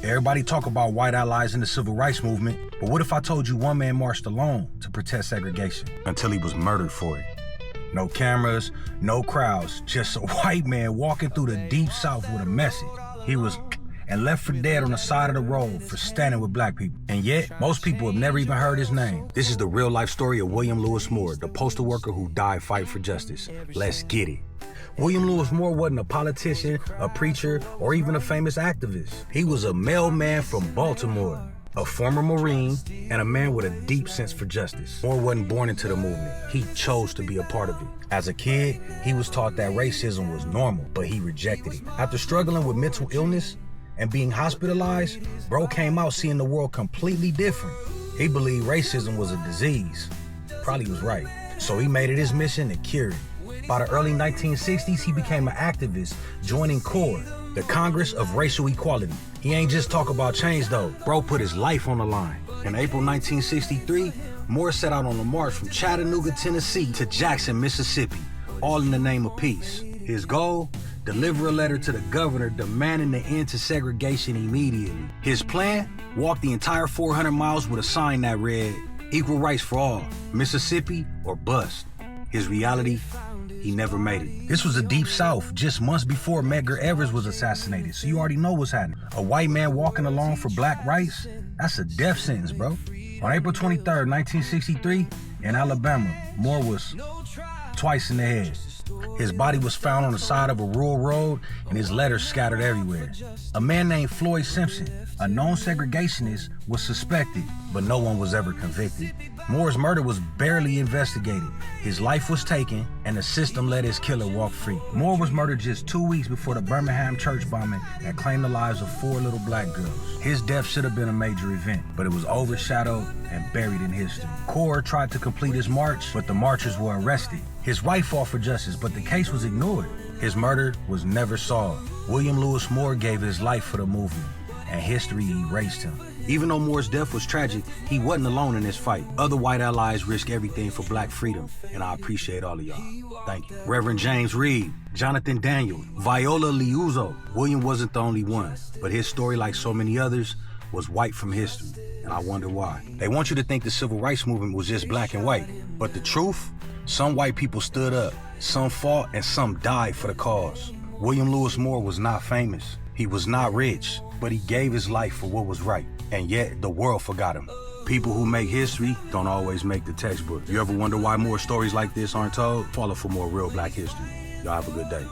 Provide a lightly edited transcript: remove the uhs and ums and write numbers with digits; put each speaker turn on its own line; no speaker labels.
Everybody talk about white allies in the civil rights movement, but what if I told you one man marched alone to protest segregation until he was murdered for it? No cameras, no crowds, just a white man walking through the deep South with a message. He was and left for dead on the side of the road for standing with black people. And yet, most people have never even heard his name. This is the real life story of William Lewis Moore, the postal worker who died fighting for justice. Let's get it. William Lewis Moore wasn't a politician, a preacher, or even a famous activist. He was a mailman from Baltimore, a former Marine, and a man with a deep sense for justice. Moore wasn't born into the movement. He chose to be a part of it. As a kid, he was taught that racism was normal, but he rejected it. After struggling with mental illness and being hospitalized, bro came out seeing the world completely different. He believed racism was a disease. Probably was right. So he made it his mission to cure it. By the early 1960s, he became an activist, joining CORE, the Congress of Racial Equality. He ain't just talk about change though. Bro put his life on the line. In April 1963, Moore set out on a march from Chattanooga, Tennessee to Jackson, Mississippi, all in the name of peace. His goal? Deliver a letter to the governor demanding the end to segregation immediately. His plan? Walk the entire 400 miles with a sign that read, "Equal rights for all, Mississippi or bust." His reality? He never made it. This was the Deep South, just months before Medgar Evers was assassinated, so you already know what's happening. A white man walking along for black rights? That's a death sentence, bro. On April 23rd, 1963, in Alabama, Moore was twice in the head. His body was found on the side of a rural road and his letters scattered everywhere. A man named Floyd Simpson, a known segregationist, was suspected, but no one was ever convicted. Moore's murder was barely investigated. His life was taken, and the system let his killer walk free. Moore was murdered just 2 weeks before the Birmingham church bombing that claimed the lives of 4 little black girls. His death should have been a major event, but it was overshadowed and buried in history. CORE tried to complete his march, but the marchers were arrested. His wife fought for justice, but the case was ignored. His murder was never solved. William Lewis Moore gave his life for the movement, and history erased him. Even though Moore's death was tragic, he wasn't alone in this fight. Other white allies risked everything for black freedom, and I appreciate all of y'all. Thank you. Reverend James Reed, Jonathan Daniel, Viola Liuzzo. William wasn't the only one, but his story, like so many others, was wiped from history, and I wonder why. They want you to think the civil rights movement was just black and white, but the truth? Some white people stood up, some fought, and some died for the cause. William Lewis Moore was not famous. He was not rich, but he gave his life for what was right, and yet the world forgot him. People who make history don't always make the textbook. You ever wonder why more stories like this aren't told? Follow for more real black history. Y'all have a good day.